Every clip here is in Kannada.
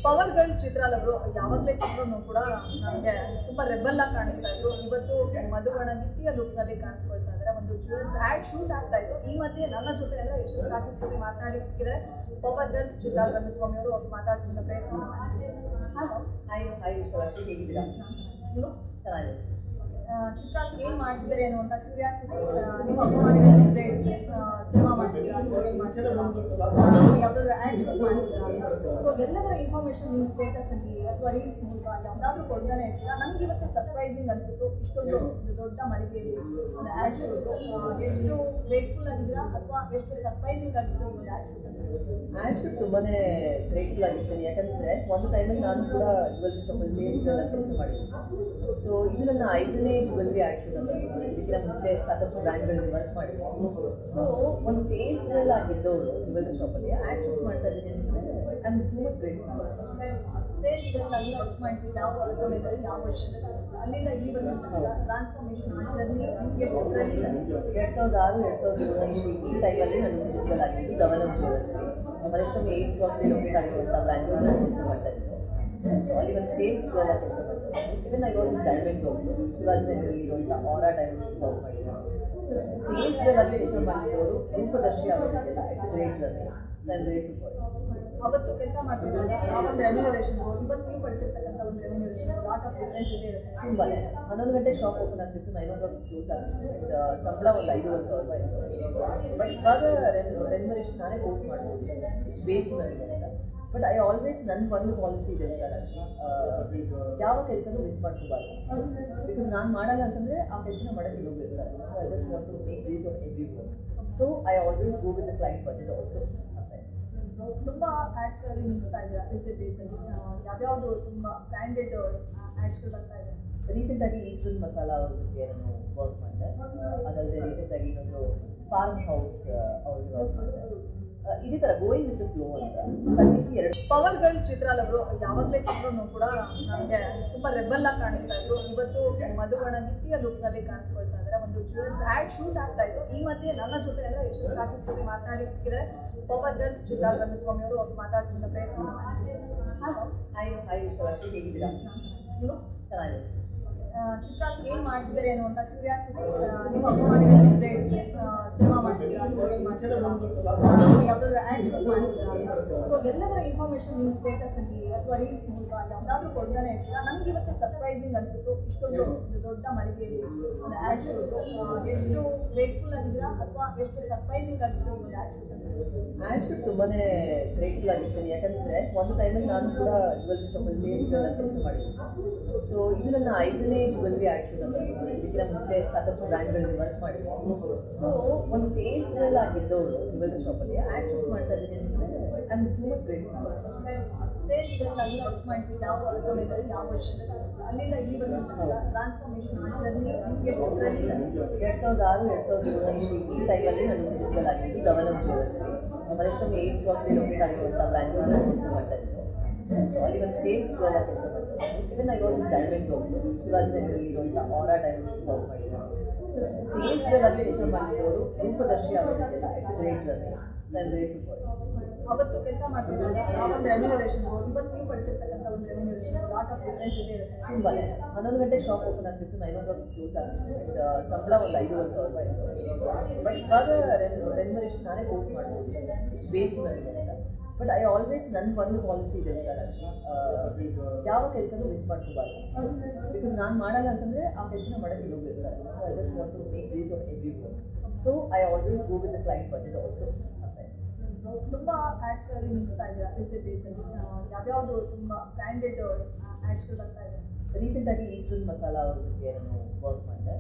ಪವರ್ ಗರ್ಲ್ ಚಿತ್ರಾಲ್ ಅವರು ಯಾವಾಗಲೇ ಸಿಕ್ಕರೂ ಕೂಡ ನನಗೆ ತುಂಬಾ ರೆಬಲ್ ಆಗಿ ಕಾಣಿಸ್ತಾ ಇದ್ರು. ಇವತ್ತು ಮಧುಗಣ ನಿತ್ಯ ಲುಕ್ನಲ್ಲಿ ಕಾಣಿಸ್ಕೊಳ್ತಾ ಇದ್ದಾರೆ. ಒಂದು ಜ್ಯುವೆಲ್ಸ್ ಆ್ಯಡ್ ಶೂಟ್ ಆಗ್ತಾ ಇತ್ತು. ಈ ಮಧ್ಯೆ ನನ್ನ ಜೊತೆ ಎಲ್ಲ ಎಷ್ಟು ಸಾಕಷ್ಟು ಮಾತನಾಡಿ ಸಿಕ್ಕಿದ್ರೆ ಪವರ್ ಗರ್ಲ್ ಚಿತ್ರಾಲ್ ರಂಗಸ್ವಾಮಿ ಅವರು ಮಾತಾಡ್ಸಿದ ಪ್ರಯತ್ನ ಮಾಡಿದ್ದಾರೆ. ಹೇಗಿದ್ದೀರಾ? ನೀವು ಚೆನ್ನಾಗಿದೆ. ಚಿತ್ರಾಲ್ ಏನ್ ಮಾಡ್ತಿದ್ದಾರೆ ಅನ್ನುವಂಥ ಕ್ಯೂರಿಯಾಸಿಟಿ ನಿಮ್ಮ ಅಭಿಮಾನಿಗಳಿಂದ ಇರುತ್ತೆ. ಸಿನಿಮಾ ಮಾಡ್ತೀರಾ, ಸೀರಿಯಲ್ ಮಾಡ್ತೀರಾ, ಯಾವ್ದಾದ್ರು ಆ್ಯಡ್ ಶೂಟ್ ಮಾಡ್ತೀರಾ, ಸೊ ಎಲ್ಲದರ ಇನ್ಫಾರ್ಮೇಶನ್ ನಿಮ್ಮ ಸ್ಟೇಟಸ್ ಅಲ್ಲಿ ಅಥವಾ ರೀಲ್ಸ್ ಮೂಲಕ ಯಾವ್ದಾದ್ರು ಕೊಡ್ತಾನೆ ಇರ್ತೀರಾ. ನಮ್ಗೆ ಇವತ್ತು ಸರ್ಪ್ರೈಸಿಂಗ್ ಅನ್ಸುತ್ತು. ಇಷ್ಟೊಂದು ದೊಡ್ಡ ಮಳಿಗೆಯಲ್ಲಿ ಒಂದು ಆ್ಯಡ್ ಶೂಟ್ ಎಷ್ಟು ಗ್ರೇಟ್ಫುಲ್ ಆಗಿದ್ದೀರಾ ಅಥವಾ ಎಷ್ಟು ಸರ್ಪ್ರೈಸಿಂಗ್ ಆಗಿತ್ತು ಈ ಒಂದು ಆ್ಯಡ್ ಶೂಟ್ ಅಂತ? ಆ್ಯಡ್ ಶೂಟ್ ತುಂಬಾನೇ ಗ್ರೇಟ್ಫುಲ್ ಆಗಿರ್ತೀನಿ. ಯಾಕಂದ್ರೆ ಒಂದು ಟೈಮಲ್ಲಿ ನಾನು ಕೂಡ ಜ್ಯುವೆಲ್ರಿ ಶಾಪಲ್ಲಿ ಸೇಲ್ಸ್ಗಳೆಲ್ಲ ಕೆಲಸ ಮಾಡಿದ್ದೀನಿ. ಸೊ ಇದು ನನ್ನ 5ನೇ ಜ್ಯುವೆಲ್ರಿ ಆ್ಯಡ್ ಶೂಟ್ ಅಂತ. ಇದಕ್ಕಿಂತ ಮುಂಚೆ ಸಾಕಷ್ಟು ಬ್ರ್ಯಾಂಡ್ಗಳಲ್ಲಿ ವರ್ಕ್ ಮಾಡಿದ್ದೀನಿ. ಸೊ ಒಂದು ಸೇಲ್ಸ್ಗಳೆಲ್ಲ ಆಗಿದ್ದವರು ಜ್ಯುವೆಲ್ರಿ ಶಾಪಲ್ಲಿ ಆ್ಯಡ್ ಶೂಟ್ ಮಾಡ್ತಾ ಇದ್ದೀನಿ ಅಂದರೆ I am too much grateful. ಸೇಲ್ಸ್ಗಳಲ್ಲಿ ವರ್ಕ್ ಮಾಡ್ತಿದ್ದ ಯಾವ ಸಮಯದಲ್ಲಿ ಯಾವ ವರ್ಷದಲ್ಲಿ ಅಲ್ಲಿಂದ ಈ ಬಂದಂತಹ ಟ್ರಾನ್ಸ್ಫಾರ್ಮೇಶನ್ ಜರ್ನಿ ನಿಮಗೆ ಎಷ್ಟು ಥ್ರಿಲ್ಲಿಂಗ್ ಅನಿಸ್ತು? 2006-2007 ಈ ಟೈಮಲ್ಲಿ ನಾನು ಸೇಲ್ಸ್ಗಳಾಗಿದ್ದು ಧವಲಂ ಜ್ಯುವೆಲ್ಸಲ್ಲಿ ಮಲೇಶ್ವರಂ 8th ಕ್ರಾಸ್ಲಿ ಲೊಕೇಟ್ ಆಗಿರುವಂಥ ಬ್ರಾಂಚಲ್ಲಿ ನಾನು ಕೆಲಸ ಮಾಡ್ತಾ ಇದ್ದು. ಸೊ ಅಲ್ಲಿ ಒಂದು ಸೇಲ್ಸ್ಗಳೆಲ್ಲ ಕೆಲಸ ಮಾಡ್ತಾ ಇದ್ದೀನಿ. Even I was in diamonds also ಶಿವಾಜಿನಗರಲ್ಲಿ ಇರುವಂಥ ಆರಾ ಡೈಮಂಡ್ಸ್ ವರ್ಕ್ ಮಾಡಿದ್ದೀನಿ. ಸೊ ಸೇಲ್ಸ್ಗಳಲ್ಲಿ ಕೆಲಸ ಮಾಡಿದವರು ರೂಪದರ್ಶಿ ಅವರಿಗೆಲ್ಲ ಇಟ್ಸ್ ಗ್ರೇಟ್ ಜರ್ನಿ. ನಾನು ಗ್ರೇಟ್ಫುಲ್ ಫಾರ್ ಅವತ್ತು ಕೆಲಸ ಮಾಡ್ತಿದ್ದಾಗ ಆ ಒಂದು ರೆಮ್ಯುನರೇಷನ್ ಇವತ್ತು ನೀವು ಪಡ್ತಿರ್ತಕ್ಕಂಥ ಒಂದು ರೆಮ್ಯುನರೇಷನ್ ಲಾಟ್ ಆಫ್ ಡಿಫ್ರೆನ್ಸ್ ಇದೆ ಇರುತ್ತೆ. ತುಂಬಾ 11 ಗಂಟೆಗೆ ಶಾಪ್ ಓಪನ್ ಆಗ್ತಿತ್ತು, 9 o'clock ಕ್ಲೋಸ್ ಆಗ್ತಿತ್ತು. ಸಂಬಳ ಒಂದು 5,500 ಇತ್ತು. ಬಟ್ ಇವಾಗ ರೆಮ್ಯುನರೇಷನ್ ನಾನೇ ಕೋರ್ಸ್ ಮಾಡ್ಬೋದು ಇಷ್ಟು ಬೇಕು ನನಗೆ ಅಂತ. ಬಟ್ ಐ ಆಲ್ವೇಸ್ ನನ್ನ ಒಂದು ಪಾಲಿಸಿ ಇದೆ ಸರ್, ಯಾವ ಕೆಲಸನೂ ಮಿಸ್ ಮಾಡ್ಕೋಬಾರ್ದು. ಬಿಕಾಸ್ ನಾನು ಮಾಡಲ್ಲ ಅಂತಂದರೆ ಆ ಕೆಲಸನ ಮಾಡೋಕ್ಕೆ ಇನ್ನೊಬ್ರು ಇರ್ತಾರೆ. So I just want to make use of every work. So I always go with the client budget also. ತುಂಬ ಆ್ಯಡ್ಸ್ಗಳಲ್ಲಿ ನಿಲ್ಲಿಸ್ತಾ ಇದ್ದೀರಾ ರೀಸೆಂಟ್ ಡೇಸಲ್ಲಿ? ಯಾವ್ಯಾವುದು ತುಂಬ ಬ್ರ್ಯಾಂಡೆಡ್ ಆ್ಯಡ್ಸ್ಗಳು ಬರ್ತಾ ಇದೆ? ರೀಸೆಂಟಾಗಿ ಈಸ್ಟರ್ನ್ ಮಸಾಲಾ ಅವ್ರ ಜೊತೆ ನಾನು ವರ್ಕ್ ಮಾಡಿದೆ. ಅದಲ್ಲದೆ ರೀಸೆಂಟಾಗಿ ಇನ್ನೊಂದು ಫಾರ್ಮ್ ಹೌಸ್ ಅವ್ರಿಗೆ ವರ್ಕ್ ಮಾಡಿದೆ. ಇದೇ ಥರ ಗೋಯಿಂಗ್ ವಿತ್ ಫ್ಲೋ ಅಂತ ಸದ್ಯಕ್ಕೆ 2 ಪವರ್ ಗರ್ಲ್ ಚಿತ್ರಾಲ್ ಅವರು ಯಾವಾಗಲೇ ಸಿಕ್ಕರೂ ಕೂಡ ನನಗೆ ತುಂಬ ರೆಬಲ್ ಆಗಿ ಕಾಣಿಸ್ತಾ ಇದ್ರು. ಇವತ್ತು ಮಧುಗಣ ನಿತ್ಯ ಲುಕ್ನಲ್ಲಿ ಕಾಣಿಸ್ಕೊಳ್ತಾ ಇದ್ದಾರೆ. ಒಂದು ಜ್ಯುವೆಲ್ಸ್ ಆ್ಯಡ್ ಶೂಟ್ ಆಗ್ತಾ ಇತ್ತು. ಈ ಮಧ್ಯೆ ನನ್ನ ಜೊತೆ ಎಲ್ಲ ಎಷ್ಟು ಸಾಕಷ್ಟು ಮಾತನಾಡಿ ಸಿಕ್ಕಿದ್ರೆ ಪವರ್ ಗರ್ಲ್ ಚಿತ್ರಾಲ್ ರಂಗಸ್ವಾಮಿ ಅವರು ಮಾತಾಡ್ಸಿದ ಪ್ರಯತ್ನ ಮಾಡಿದ್ದಾರೆ. ಹೇಗಿದ್ದೀರಾ? ನೀವು ಚೆನ್ನಾಗಿದೆ. ಚಿತ್ರಾಲ್ ಏನ್ ಮಾಡ್ತಿದ್ದಾರೆ ಅನ್ನುವಂಥ ಕ್ಯೂರಿಯಾಸಿಟಿ ನಿಮ್ಮ ಅಭಿಮಾನಿಗಳಿಂದ ಇರುತ್ತೆ. ಸಿನಿಮಾ ಮಾಡ್ತೀರಾ, ಸೀರಿಯಲ್ ಮಾಡ್ತೀರಾ, ಯಾವ್ದಾದ್ರು ಆ್ಯಡ್ ಶೂಟ್ ಮಾಡ್ತೀರಾ, ಸೊ ಎಲ್ಲದರ ಇನ್ಫಾರ್ಮೇಶನ್ ನಿಮ್ಮ ಸ್ಟೇಟಸ್ ಅಲ್ಲಿ ಅಥವಾ ರೀಲ್ಸ್ ಮೂಲಕ ಯಾವ್ದಾದ್ರು ಕೊಡ್ತಾನೆ ಇರ್ತೀರಾ. ನಮ್ಗೆ ಇವತ್ತು ಸರ್ಪ್ರೈಸಿಂಗ್ ಅನ್ಸುತ್ತು. ಇಷ್ಟೊಂದು ದೊಡ್ಡ ಮಳಿಗೆಯಲ್ಲಿ ಒಂದು ಆ್ಯಡ್ ಶೂಟ್ ಎಷ್ಟು ಗ್ರೇಟ್ಫುಲ್ ಆಗಿದ್ದೀರಾ ಅಥವಾ ಎಷ್ಟು ಸರ್ಪ್ರೈಸಿಂಗ್ ಆಗಿತ್ತು ಈ ಒಂದು ಆ್ಯಡ್ ಶೂಟ್ ಅಂತ? ಆ್ಯಡ್ ಶೂಟ್ ತುಂಬಾನೇ ಗ್ರೇಟ್ಫುಲ್ ಆಗಿರ್ತೀನಿ. ಯಾಕಂದ್ರೆ ಒಂದು ಟೈಮಲ್ಲಿ ನಾನು ಕೂಡ ಜ್ಯುವೆಲ್ರಿ ಶಾಪಲ್ಲಿ ಸೇಲ್ಸ್ಗಳೆಲ್ಲ ಕೆಲಸ ಮಾಡಿದ್ದೀನಿ. ಸೊ ಇದು ನನ್ನ 5ನೇ ಜ್ಯುವೆಲ್ರಿ ಆ್ಯಡ್ ಶೂಟ್ ಅಂತ. ಇದಕ್ಕಿಂತ ಮುಂಚೆ ಸಾಕಷ್ಟು ಬ್ರ್ಯಾಂಡ್ಗಳಲ್ಲಿ ವರ್ಕ್ ಮಾಡಿದ್ದೀನಿ. ಸೊ ಒಂದು ಸೇಲ್ಸ್ಗಳೆಲ್ಲ ಆಗಿದ್ದವರು ಜ್ಯುವೆಲ್ರಿ ಶಾಪಲ್ಲಿ ಆ್ಯಡ್ ಶೂಟ್ ಮಾಡ್ತಾ ಇದ್ದೀನಿ ಅಂದರೆ I am too much grateful. ಸೇಲ್ಸ್ಗಳಲ್ಲಿ ವರ್ಕ್ ಮಾಡ್ತಿದ್ದ ಯಾವ ಸಮಯದಲ್ಲಿ ಯಾವ ವರ್ಷದಲ್ಲಿ ಅಲ್ಲಿಂದ ಈ ಬಂದಂತಹ ಟ್ರಾನ್ಸ್ಫಾರ್ಮೇಶನ್ ಜರ್ನಿ ನಿಮಗೆ ಎಷ್ಟು ಥ್ರಿಲ್ಲಿಂಗ್ ಅನಿಸ್ತು? 2006-2007 ಈ ಟೈಮಲ್ಲಿ ನಾನು ಸೇಲ್ಸ್ಗಳಾಗಿದ್ದು ಧವಲಂ ಜ್ಯುವೆಲ್ಸಲ್ಲಿ ಮಲೇಶ್ವರಂ 8th ಕ್ರಾಸ್ಲಿ ಲೊಕೇಟ್ ಆಗಿರುವಂಥ ಬ್ರಾಂಚಲ್ಲಿ ನಾನು ಕೆಲಸ ಮಾಡ್ತಾ ಇದ್ದು. ಸೊ ಅಲ್ಲಿ ಒಂದು ಸೇಲ್ಸ್ಗಳೆಲ್ಲ ಕೆಲಸ ಮಾಡ್ತಾ ಇದ್ದೀನಿ. Even I was in diamonds also ಶಿವಾಜಿನಗರಲ್ಲಿ ಇರುವಂಥ ಆರಾ ಡೈಮಂಡ್ಸ್ ವರ್ಕ್ ಮಾಡಿದ್ದೀನಿ. ಸೊ ಸೇಲ್ಸ್ಗಳಲ್ಲಿ ಕೆಲಸ ಮಾಡಿದವರು ರೂಪದರ್ಶಿ ಅವರಿಗೆಲ್ಲ ಇಟ್ಸ್ ಗ್ರೇಟ್ ಜರ್ನಿ. ನಾನು ಗ್ರೇಟ್ಫುಲ್ ಫಾರ್ ಅವತ್ತು ಕೆಲಸ ಮಾಡ್ತಿದ್ದಾಗ ಆ ಒಂದು ರೆಮ್ಯುನರೇಷನ್ ಇವತ್ತು ನೀವು ಪಡ್ತಿರ್ತಕ್ಕಂಥ ಒಂದು ರೆಮ್ಯುನರೇಷನ್ ಲಾಟ್ ಆಫ್ ಡಿಫ್ರೆನ್ಸ್ ಇದೆ ಇರುತ್ತೆ. ತುಂಬಾ 11 ಗಂಟೆಗೆ ಶಾಪ್ ಓಪನ್ ಆಗ್ತಿತ್ತು, 9 o'clock ಕ್ಲೋಸ್ ಆಗ್ತಿತ್ತು. ಸಂಬಳ ಒಂದು 5,500 ಇತ್ತು. ಬಟ್ ಇವಾಗ ರೆಮ್ಯುನರೇಷನ್ ನಾನೇ ಕೋರ್ಸ್ ಮಾಡ್ಬೋದು ಇಷ್ಟು ಬೇಕು ನನಗೆ ಅಂತ. ಬಟ್ ಐ ಆಲ್ವೇಸ್ ನನ್ನ ಒಂದು ಪಾಲಿಸಿ ಇದೆ ಸರ್, ಯಾವ ಕೆಲಸನೂ ಮಿಸ್ ಮಾಡ್ಕೋಬಾರ್ದು. ಬಿಕಾಸ್ ನಾನು ಮಾಡಲ್ಲ ಅಂತಂದರೆ ಆ ಕೆಲಸನ ಮಾಡೋಕ್ಕೆ ಇನ್ನೊಬ್ರು ಇರ್ತಾರೆ. So I just want to make use of every work. So I always go with the client budget also. ತುಂಬ ಆ್ಯಡ್ಸ್ಗಳಲ್ಲಿ ನಿಲ್ಲಿಸ್ತಾ ಇದ್ದೀರಾ ರೀಸೆಂಟ್ ಡೇಸಲ್ಲಿ? ಯಾವ್ಯಾವುದು ತುಂಬ ಬ್ರ್ಯಾಂಡೆಡ್ ಆ್ಯಡ್ಸ್ಗಳು ಬರ್ತಾ ಇದೆ? ರೀಸೆಂಟಾಗಿ ಈಸ್ಟರ್ನ್ ಮಸಾಲಾ ಅವ್ರ ಜೊತೆ ನಾನು ವರ್ಕ್ ಮಾಡಿದೆ.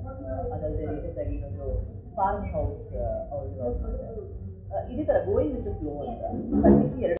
ಅದಲ್ಲದೆ ರೀಸೆಂಟಾಗಿ ಇನ್ನೊಂದು ಫಾರ್ಮ್ ಹೌಸ್ ಅವ್ರಿಗೆ ವರ್ಕ್ ಮಾಡಿದೆ. ಇದೇ ಥರ ಗೋಯಿಂಗ್ ವಿತ್ ಫ್ಲೋ ಅಂತ ಸದ್ಯಕ್ಕೆ 2